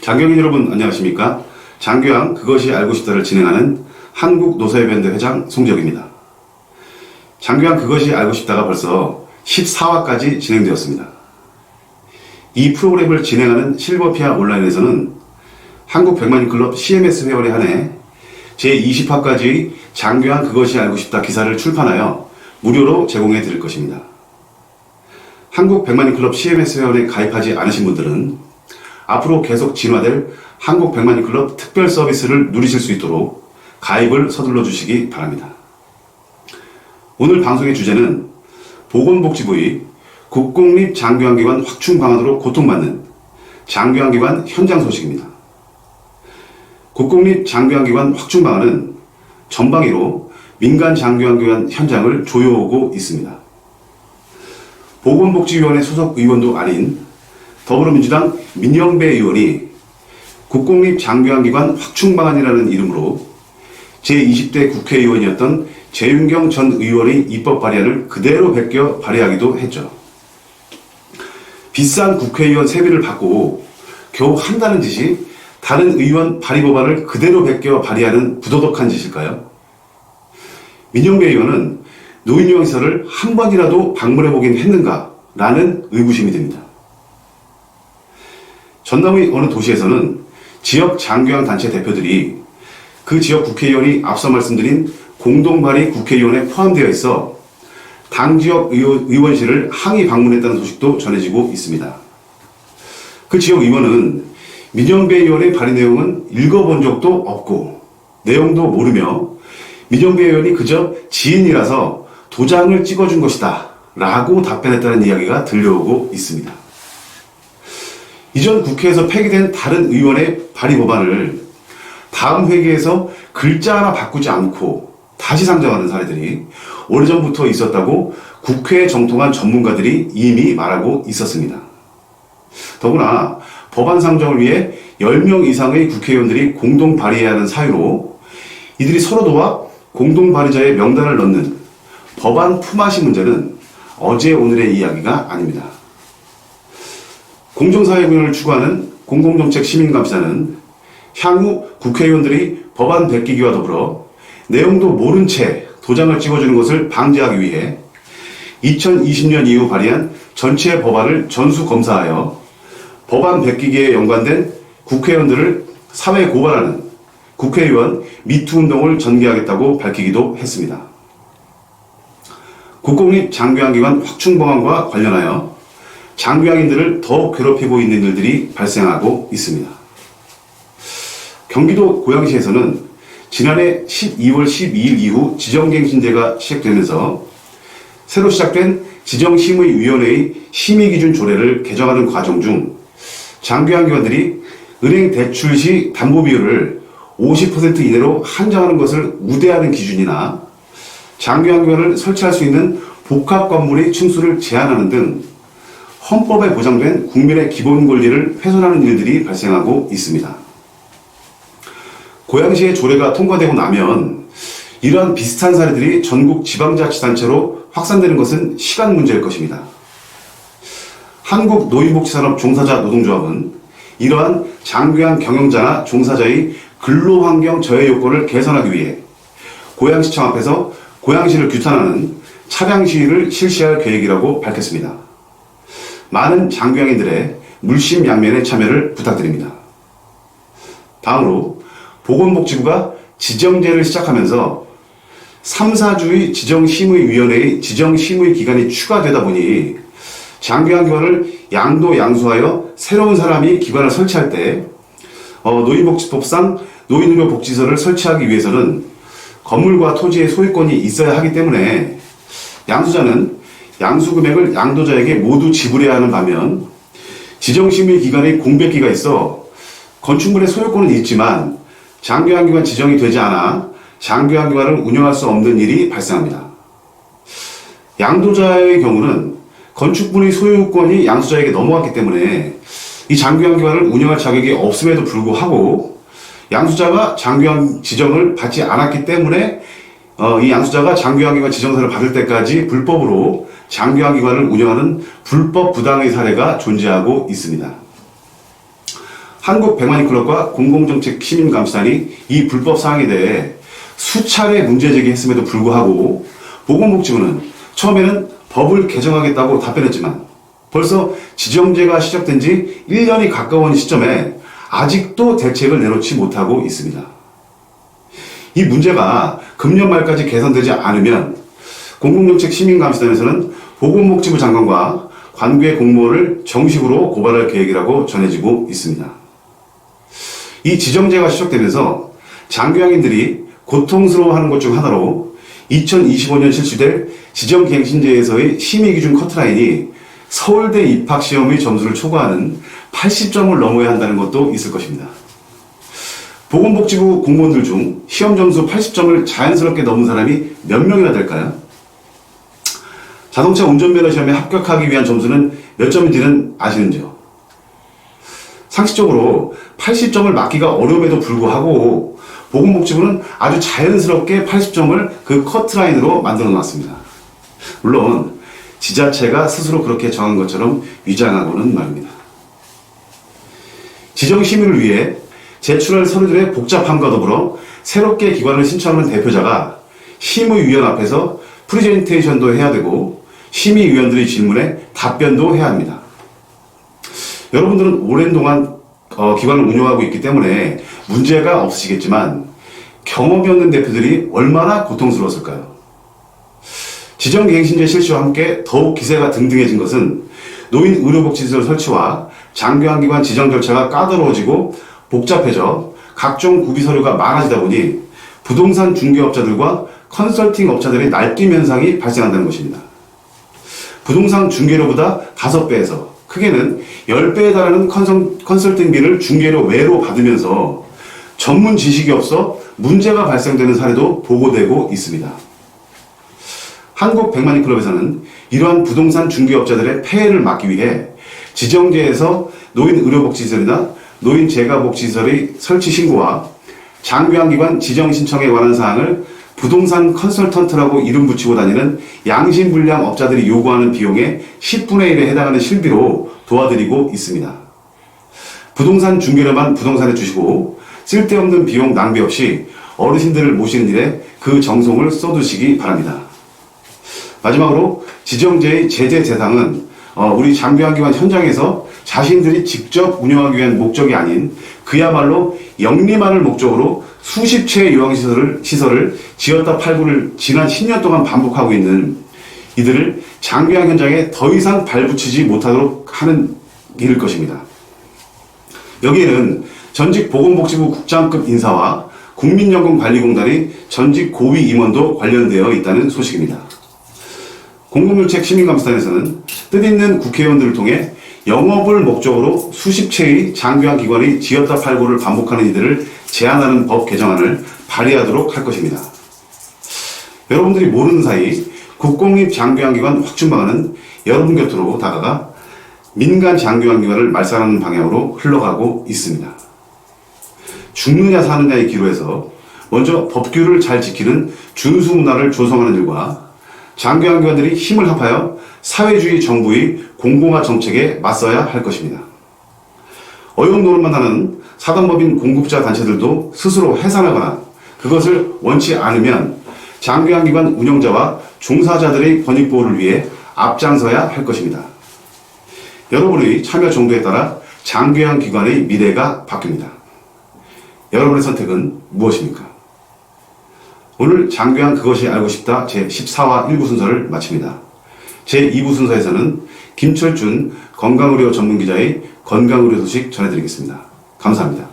장경인 여러분 안녕하십니까? 장교양 그것이 알고 싶다를 진행하는 한국노사협연대 회장 송지혁입니다. 장교양 그것이 알고 싶다가 벌써 14화까지 진행되었습니다. 이 프로그램을 진행하는 실버피아 온라인에서는 한국 백만인 클럽 CMS 회원에 한해 제20화까지 장교양 그것이 알고 싶다 기사를 출판하여 무료로 제공해 드릴 것입니다. 한국 백만인 클럽 CMS 회원에 가입하지 않으신 분들은 앞으로 계속 진화될 한국 백만인 클럽 특별 서비스를 누리실 수 있도록 가입을 서둘러 주시기 바랍니다. 오늘 방송의 주제는 보건복지부의 국공립 장교양기관 확충 방안으로 고통받는 장교양기관 현장 소식입니다. 국공립 장교양기관 확충 방안은 전방위로 민간 장교양기관 현장을 조여오고 있습니다. 보건복지위원회 소속 의원도 아닌 더불어민주당 민영배 의원이 국공립 장교양기관 확충 방안이라는 이름으로 제20대 국회의원이었던 재윤경 전 의원의 입법 발의안을 그대로 베껴 발의하기도 했죠. 비싼 국회의원 세비를 받고 겨우 한다는 짓이 다른 의원 발의 법안을 그대로 베껴 발의하는 부도덕한 짓일까요? 민영배 의원은 노인요양시설을 한 번이라도 방문해보긴 했는가? 라는 의구심이 듭니다. 전남의 어느 도시에서는 지역 장교양 단체 대표들이 그 지역 국회의원이 앞서 말씀드린 공동발의 국회의원에 포함되어 있어 당 지역 의원실을 항의 방문했다는 소식도 전해지고 있습니다. 그 지역 의원은 민영배 의원의 발의 내용은 읽어본 적도 없고 내용도 모르며 민영배 의원이 그저 지인이라서 도장을 찍어준 것이다 라고 답변했다는 이야기가 들려오고 있습니다. 이전 국회에서 폐기된 다른 의원의 발의 법안을 다음 회기에서 글자 하나 바꾸지 않고 다시 상정하는 사례들이 오래전부터 있었다고 국회에 정통한 전문가들이 이미 말하고 있었습니다. 더구나 법안 상정을 위해 10명 이상의 국회의원들이 공동 발의해야 하는 사유로 이들이 서로 도와 공동 발의자의 명단을 넣는 법안 품앗이 문제는 어제 오늘의 이야기가 아닙니다. 공정사회군을 추구하는 공공정책 시민감시단은 향후 국회의원들이 법안 베끼기와 더불어 내용도 모른 채 도장을 찍어주는 것을 방지하기 위해 2020년 이후 발의한 전체 법안을 전수 검사하여 법안 베끼기에 연관된 국회의원들을 사회에 고발하는 국회의원 미투 운동을 전개하겠다고 밝히기도 했습니다. 국공립 장교양기관 확충 방안과 관련하여 장교양인들을 더욱 괴롭히고 있는 일들이 발생하고 있습니다. 경기도 고양시에서는 지난해 12월 12일 이후 지정갱신제가 시작되면서 새로 시작된 지정심의위원회의 심의기준 조례를 개정하는 과정 중 장교양기관들이 은행 대출 시 담보비율을 50% 이내로 한정하는 것을 우대하는 기준이나 장교양기관을 설치할 수 있는 복합건물의 층수를 제한하는 등 헌법에 보장된 국민의 기본 권리를 훼손하는 일들이 발생하고 있습니다. 고양시의 조례가 통과되고 나면 이러한 비슷한 사례들이 전국 지방자치단체로 확산되는 것은 시간 문제일 것입니다. 한국노인복지산업 종사자 노동조합은 이러한 장교양 경영자나 종사자의 근로환경 저해 요건을 개선하기 위해 고양시청 앞에서 고양시를 규탄하는 차량 시위를 실시할 계획이라고 밝혔습니다. 많은 장교양인들의 물심양면의 참여를 부탁드립니다. 다음으로 보건복지부가 지정제를 시작하면서 3, 4주의 지정심의위원회의 지정심의 기간이 추가되다 보니 장교양기관을 양도양수하여 새로운 사람이 기관을 설치할 때 노인복지법상 노인의료복지시설을 설치하기 위해서는 건물과 토지의 소유권이 있어야 하기 때문에 양수자는 양수금액을 양도자에게 모두 지불해야 하는 반면 지정심의 기간의 공백기가 있어 건축물의 소유권은 있지만 장교양기관 지정이 되지 않아 장교양기관을 운영할 수 없는 일이 발생합니다. 양도자의 경우는 건축물의 소유권이 양수자에게 넘어갔기 때문에 이 장교양기관을 운영할 자격이 없음에도 불구하고 양수자가 장교양 지정을 받지 않았기 때문에 이 양수자가 장교양기관 지정서를 받을 때까지 불법으로 장교양기관을 운영하는 불법 부당의 사례가 존재하고 있습니다. 한국백만인클럽과 공공정책시민감시단이 이 불법 사항에 대해 수차례 문제 제기했음에도 불구하고 보건복지부는 처음에는 법을 개정하겠다고 답변했지만 벌써 지정제가 시작된 지 1년이 가까운 시점에 아직도 대책을 내놓지 못하고 있습니다. 이 문제가 금년 말까지 개선되지 않으면 공공정책시민감시단에서는 보건복지부 장관과 관계 공무원을 정식으로 고발할 계획이라고 전해지고 있습니다. 이 지정제가 시작되면서 장교양인들이 고통스러워하는 것 중 하나로 2025년 실시될 지정갱신제에서의 심의기준 커트라인이 서울대 입학시험의 점수를 초과하는 80점을 넘어야 한다는 것도 있을 것입니다. 보건복지부 공무원들 중 시험 점수 80점을 자연스럽게 넘은 사람이 몇 명이나 될까요? 자동차 운전면허 시험에 합격하기 위한 점수는 몇 점인지는 아시는지요? 상식적으로 80점을 맞기가 어려움에도 불구하고 보건복지부는 아주 자연스럽게 80점을 그 커트라인으로 만들어 놨습니다. 물론 지자체가 스스로 그렇게 정한 것처럼 위장하고는 말입니다. 지정심의를 위해 제출할 서류들의 복잡함과 더불어 새롭게 기관을 신청하는 대표자가 심의위원 앞에서 프리젠테이션도 해야 되고 심의위원들의 질문에 답변도 해야 합니다. 여러분들은 오랜 동안 기관을 운영하고 있기 때문에 문제가 없으시겠지만 경험이 없는 대표들이 얼마나 고통스러웠을까요? 지정갱신제 실시와 함께 더욱 기세가 등등해진 것은 노인 의료복지시설 설치와 장교환기관 지정 절차가 까다로워지고 복잡해져 각종 구비 서류가 많아지다 보니 부동산 중개업자들과 컨설팅 업자들의 날뛰기 현상이 발생한다는 것입니다. 부동산 중개료보다 5배에서 크게는 10배에 달하는 컨설팅비를 중개료 외로 받으면서 전문 지식이 없어 문제가 발생되는 사례도 보고되고 있습니다. 한국백만인클럽에서는 이러한 부동산 중개업자들의 폐해를 막기 위해 지정제에서 노인 의료복지시설이나 노인 재가복지시설의 설치 신고와 장교환기관 지정 신청에 관한 사항을 부동산 컨설턴트라고 이름 붙이고 다니는 양심불량 업자들이 요구하는 비용의 10분의 1에 해당하는 실비로 도와드리고 있습니다. 부동산 중개료만 부동산에 주시고 쓸데없는 비용 낭비 없이 어르신들을 모시는 일에 그 정성을 쏟으시기 바랍니다. 마지막으로 지정제의 제재 대상은 우리 장교환기관 현장에서 자신들이 직접 운영하기 위한 목적이 아닌 그야말로 영리만을 목적으로 수십 채의 요양시설을 지었다 팔고를 지난 10년 동안 반복하고 있는 이들을 장교양 현장에 더 이상 발붙이지 못하도록 하는 일일 것입니다. 여기에는 전직 보건복지부 국장급 인사와 국민연금관리공단의 전직 고위 임원도 관련되어 있다는 소식입니다. 공공정책시민감시단에서는 뜻있는 국회의원들을 통해 영업을 목적으로 수십 채의 장교양 기관의 지었다 팔고를 반복하는 이들을 제한하는 법 개정안을 발의하도록 할 것입니다. 여러분들이 모르는 사이 국공립 장교양기관 확충 방안은 여러분 곁으로 다가가 민간 장교양기관을 말살하는 방향으로 흘러가고 있습니다. 죽느냐 사느냐의 기로에서 먼저 법규를 잘 지키는 준수 문화를 조성하는 일과 장교양기관들이 힘을 합하여 사회주의 정부의 공공화 정책에 맞서야 할 것입니다. 어용 노릇만 하는 사단법인 공급자 단체들도 스스로 해산하거나 그것을 원치 않으면 장교양기관 운영자와 종사자들의 권익보호를 위해 앞장서야 할 것입니다. 여러분의 참여 정도에 따라 장교양기관의 미래가 바뀝니다. 여러분의 선택은 무엇입니까? 오늘 장교양 그것이 알고 싶다 제14화 1부 순서를 마칩니다. 제2부 순서에서는 김철준 건강의료 전문기자의 건강의료 소식 전해드리겠습니다. 감사합니다.